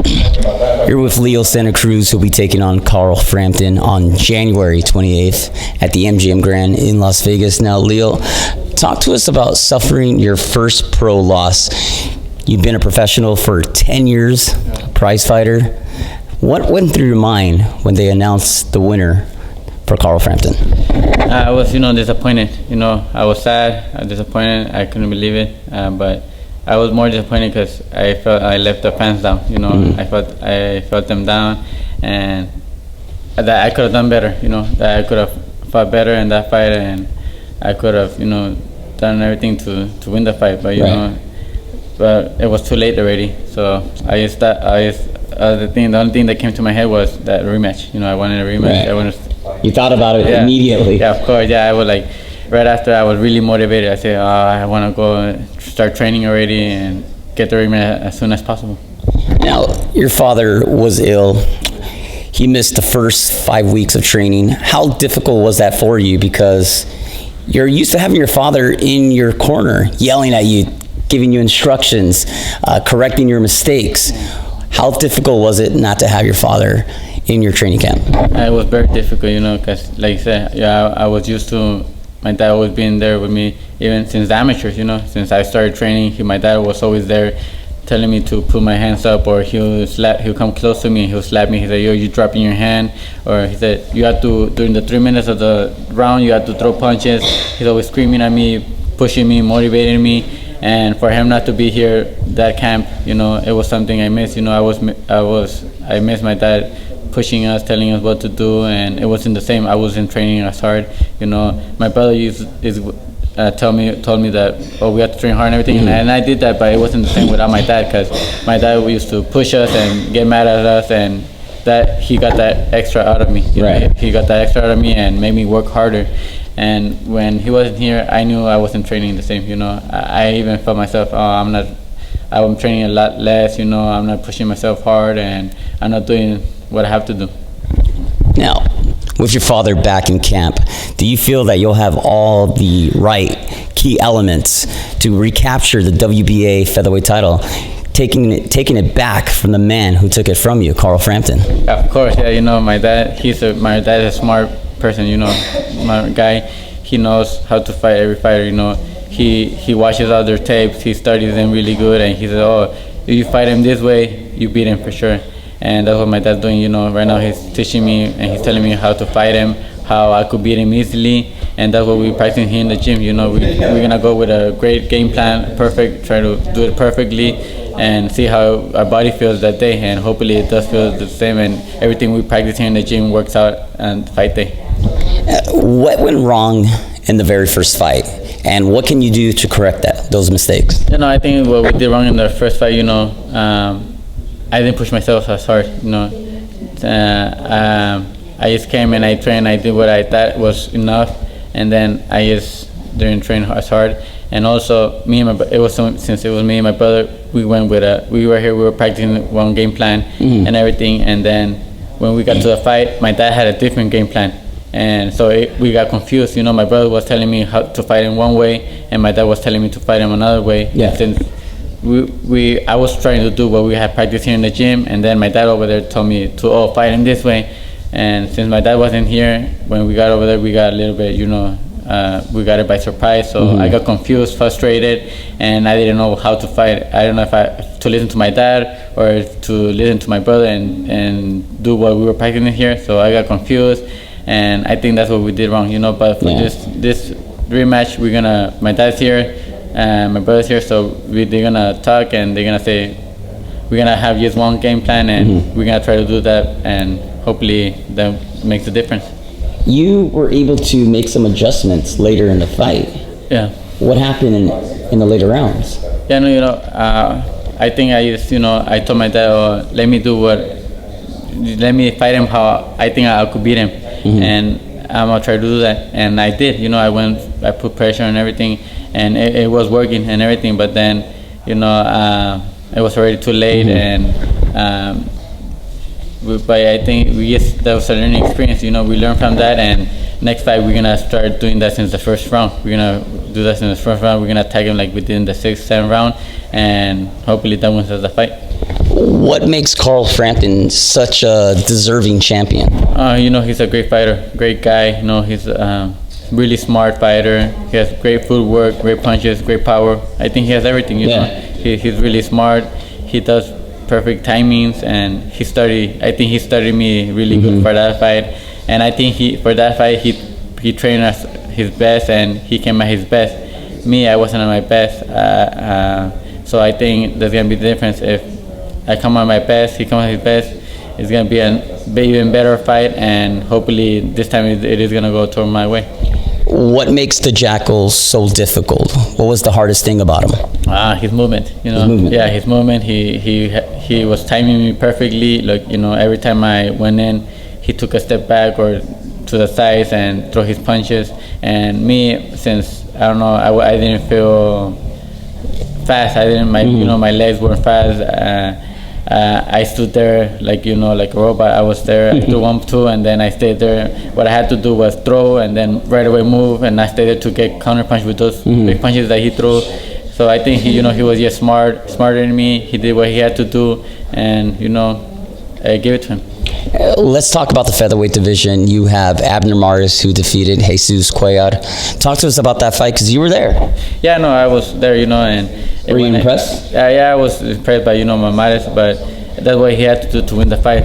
You're with Leo Santa Cruz, who'll be taking on Carlampton on January 28th at the MGM Grand in Las Vegas. Now, Leo, talk to us about suffering your first pro loss. You've been a professional for 10 years, prize fighter. What went through your mind when they announced the winner for Carlampton? I was, disappointed. I was sad, I was disappointed. I couldn't believe it, but I was more disappointed because I felt I let the fans down. I felt them down, and that I could have done better. That I could have fought better in that fight, and I could have, done everything to win the fight. But but it was too late already. So the only thing that came to my head was that rematch. I wanted a rematch. Right. You thought about it immediately. Yeah, of course. Yeah, I was like, right after I was really motivated. I said, I want to go start training already and get the rematch as soon as possible. Now, your father was ill. He missed the first 5 weeks of training. How difficult was that for you? Because you're used to having your father in your corner, yelling at you, giving you instructions, correcting your mistakes. How difficult was it not to have your father in your training camp? It was very difficult, because like you said, I was used to my dad always being there with me, even since the amateurs, since I started training. My dad was always there telling me to put my hands up, or he'll come close to me and he'll slap me. He said, yo, you dropping your hand. Or he said, you have to, during the 3 minutes of the round, you have to throw punches. He's always screaming at me, pushing me, motivating me. And for him not to be here, that camp, it was something I missed. I missed my dad pushing us, telling us what to do, and it wasn't the same. I wasn't training as hard. My brother told me that, we have to train hard and everything, and I did that, but it wasn't the same without my dad, because my dad used to push us and get mad at us, and that he got that extra out of me. He got that extra out of me and made me work harder. And when he wasn't here, I knew I wasn't training the same. I even felt myself, I'm training a lot less. I'm not pushing myself hard, and I'm not doing what I have to do. Now, with your father back in camp, do you feel that you'll have all the right key elements to recapture the WBA featherweight title, taking it back from the man who took it from you, Carlampton? Of course, yeah. My dad, my dad is a smart person. My guy, he knows how to fight every fighter. He watches other tapes, he studies them really good, and he says, if you fight him this way, you beat him for sure. And that's what my dad's doing. Right now he's teaching me and he's telling me how to fight him, how I could beat him easily, and that's what we're practicing here in the gym. We're gonna go with a great game plan, perfect, try to do it perfectly, and see how our body feels that day, and hopefully it does feel the same, and everything we practice here in the gym works out on fight day. What went wrong in the very first fight, and what can you do to correct those mistakes? I think what we did wrong in the first fight, I didn't push myself as hard. I just came and I trained. I did what I thought was enough, and then I just didn't train as hard. And also, since it was me and my brother, we were practicing one game plan and everything. And then when we got to the fight, my dad had a different game plan, and so we got confused. My brother was telling me how to fight him one way, and my dad was telling me to fight him another way. Yeah. Since I was trying to do what we had practiced here in the gym, and then my dad over there told me to fight him this way. And since my dad wasn't here, when we got over there, we got a little bit, we got it by surprise. So I got confused, frustrated, and I didn't know how to fight. I don't know if to listen to my dad or to listen to my brother and do what we were practicing here. So I got confused, and I think that's what we did wrong, But for this rematch, my dad's here. My brother's here, so they're gonna talk and they're gonna say we're gonna have just one game plan, and we're gonna try to do that, and hopefully that makes a difference. You were able to make some adjustments later in the fight. Yeah. What happened in the later rounds? Yeah, I think I just, I told my dad, let me fight him how I think I could beat him, and I'm gonna try to do that, and I did. I put pressure on everything, and it was working and everything. But then, it was already too late, and but I think that was a learning experience. We learned from that, and next fight we're gonna start doing that since the first round. We're gonna do that since the first round. We're gonna tag him like within the 6th, 7th round, and hopefully that wins us the fight. What makes Carl Frampton such a deserving champion? He's a great fighter, great guy. He's really smart fighter. He has great footwork, great punches, great power. I think he has everything. You know, he's really smart. He does perfect timings, and I think he studied me really good for that fight. And I think for that fight he trained us his best, and he came at his best. Me, I wasn't at my best. So I think there's gonna be the difference. If I come at my best, he comes at his best, it's gonna be an even better fight, and hopefully this time it is gonna go toward my way. What makes the Jackals so difficult? What was the hardest thing about him? His movement. His movement. Yeah, his movement. He was timing me perfectly. Like, every time I went in, he took a step back or to the sides and throw his punches. And me, since I don't know, I didn't feel fast. I didn't. My legs weren't fast. I stood there like a robot. I was there. I threw 1-2, and then I stayed there. What I had to do was throw and then right away move, and I stayed there to get counter punch with those big punches that he threw. So I think he was just smarter than me. He did what he had to do, and I gave it to him. Let's talk about the featherweight division. You have Abner Mares, who defeated Jesus Cuellar. Talk to us about that fight, because you were there. Yeah, no, I was there, and... Were you impressed? Yeah, I was impressed by, Mares, but that's what he had to do to win the fight.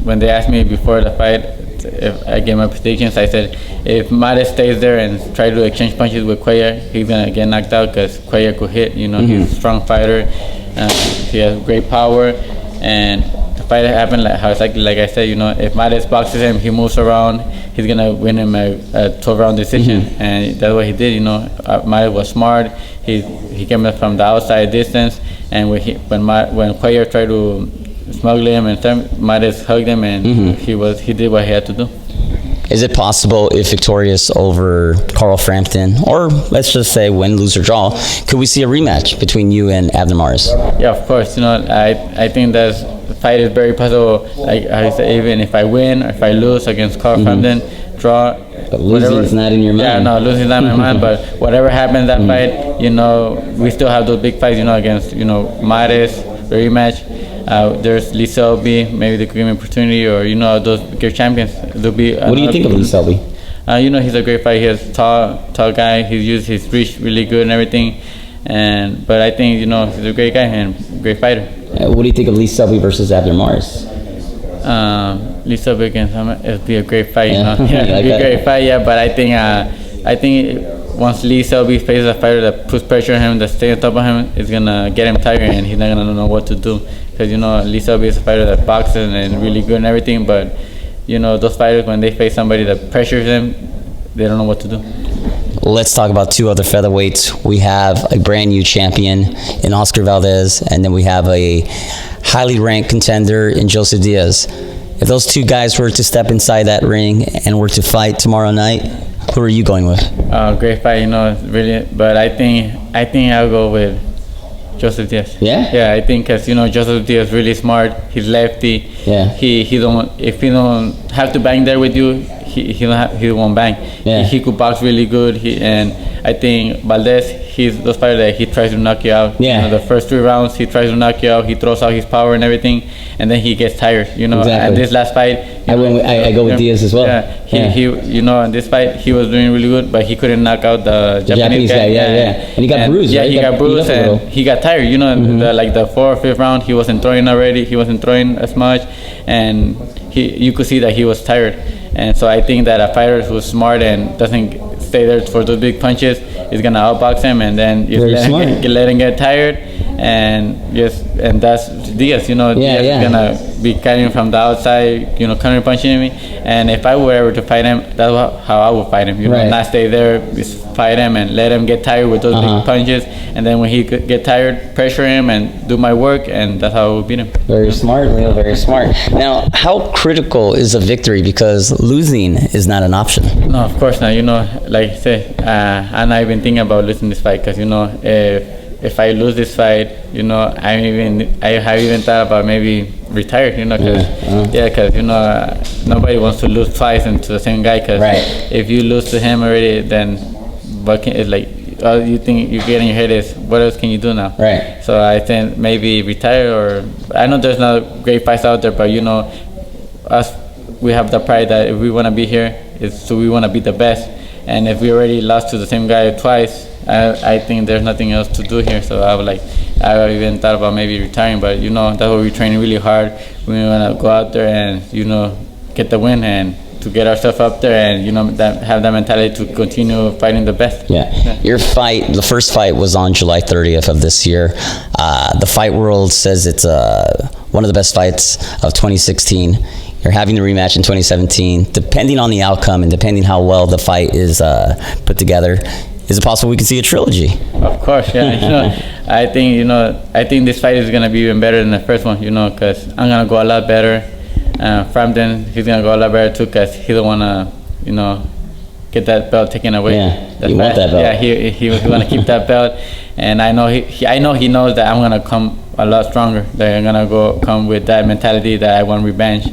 When they asked me before the fight if I gave my predictions, I said if Mares stays there and try to exchange punches with Cuellar, he's going to get knocked out, because Cuellar could hit. He's a strong fighter. He has great power, and the fight happened like I said, if Mares boxes him, he moves around, he's gonna win him a 12-round decision, and that's what he did. Mares was smart. He came up from the outside distance, and when Cuellar tried to smuggle him, and Mares hugged him, and he did what he had to do. Is it possible, if victorious over Carl Frampton, or let's just say win, lose, or draw, could we see a rematch between you and Abner Mares? Yeah, of course. I think that the fight is very possible. Like I said, even if I win or if I lose against Carl Frampton, draw. But losing is not in your mind. Yeah, no, losing is not in my mind. But whatever happens that fight, we still have those big fights, against Mares, the rematch. There's Selby, maybe they could give me an opportunity, or those bigger champions. There'll be. What do you think of Selby? He's a great fighter. He's a tall guy. He's used his reach really good and everything. But I think he's a great guy and great fighter. What do you think of Selby versus Abner Mares? Selby against him, it'll be a great fight. Yeah. It'll be a great fight. Yeah, but I think once Selby faces a fighter that puts pressure on him, that stays on top of him, it's gonna get him tired, and he's not gonna know what to do. Because Selby is a fighter that boxes and really good and everything, but those fighters, when they face somebody that pressures them, they don't know what to do. Let's talk about two other featherweights. We have a brand new champion in Oscar Valdez, and then we have a highly ranked contender in Josie Diaz. If those two guys were to step inside that ring and were to fight tomorrow night, who are you going with? Great fight, really. But I think I'll go with Josie Diaz. Yeah? Yeah, I think because Josie Diaz is really smart. He's lefty. Yeah. If he don't have to bang there with you, he won't bang. Yeah. He could box really good. And I think Valdez, he's those fighters that he tries to knock you out. Yeah. The first 3 rounds he tries to knock you out. He throws out his power and everything, and then he gets tired. Exactly. And this last fight, I go with Diaz as well. Yeah. He in this fight he was doing really good, but he couldn't knock out the Japanese guy. Yeah. And he got bruised. Yeah, right? he got bruised, and he got tired. The 4th or 5th round, he wasn't throwing already. He wasn't throwing as much, and you could see that he was tired. And so I think that a fighter who's smart and doesn't stay there for those big punches is gonna outbox him, and then just let him get tired, and that's Diaz. Diaz is gonna be cutting from the outside, counter punching me. And if I were ever to fight him, that's how I would fight him. Not stay there, just fight him and let him get tired with those big punches, and then when he could get tired, pressure him and do my work, and that's how I would beat him. Very smart, Leo. Very smart. Now, how critical is a victory? Because losing is not an option. No, of course not. Like I said, I'm not even thinking about losing this fight, because if I lose this fight, I have even thought about maybe retire. Because nobody wants to lose twice into the same guy. Because if you lose to him already, then it's like all you think you get in your head is, what else can you do now? Right. So I think maybe retire, or I know there's not great fights out there, but us, we have the pride that if we want to be here, so we want to be the best. And if we already lost to the same guy twice, I think there's nothing else to do here. So I even thought about maybe retiring, but that's why we're training really hard. We want to go out there and get the win and to get ourselves up there, and have that mentality to continue fighting the best. Yeah. Your fight, the first fight, was on July 30th of this year. The Fight World says it's one of the best fights of 2016. You're having the rematch in 2017. Depending on the outcome and depending how well the fight is put together, is it possible we could see a trilogy? Of course, yeah. I think this fight is gonna be even better than the first one. Because I'm gonna go a lot better. Frampton, he's gonna go a lot better too, because he don't wanna, get that belt taken away. Yeah, you want that belt. Yeah, he wanna keep that belt, and I know he knows that I'm gonna come a lot stronger. That I'm gonna come with that mentality that I want revenge,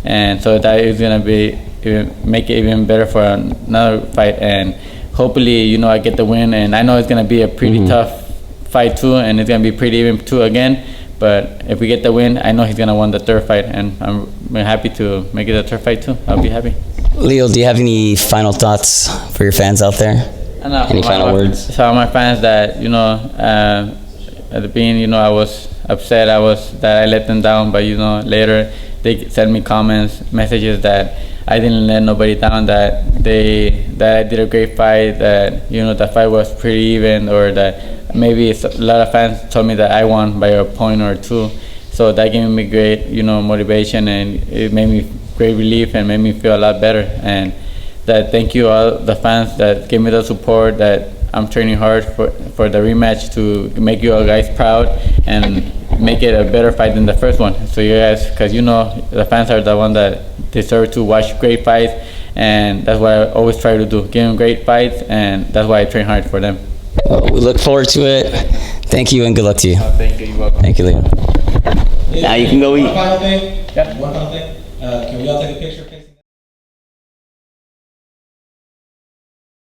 and so that is gonna make it even better for another fight, and hopefully I get the win, and I know it's gonna be a pretty tough fight too, and it's gonna be pretty even too again. But if we get the win, I know he's gonna win the third fight, and I'm happy to make it a third fight too. I'll be happy. Leo, do you have any final thoughts for your fans out there? Any final words? So my fans that at the beginning, I was upset. That I let them down, but later they sent me comments, messages that I didn't let nobody down. That I did a great fight. That the fight was pretty even, or that maybe a lot of fans told me that I won by a point or two. So that gave me great motivation, and it made me great relief and made me feel a lot better. And that thank you all the fans that gave me the support. That I'm training hard for the rematch to make you all guys proud and make it a better fight than the first one. So you guys, because the fans are the one that deserve to watch great fights, and that's what I always try to do, give them great fights, and that's why I train hard for them. Well, we look forward to it. Thank you, and good luck to you. Thank you. You're welcome. Thank you, Leo. Now you can go eat. One final thing. Yeah. One final thing. Can we all take a picture?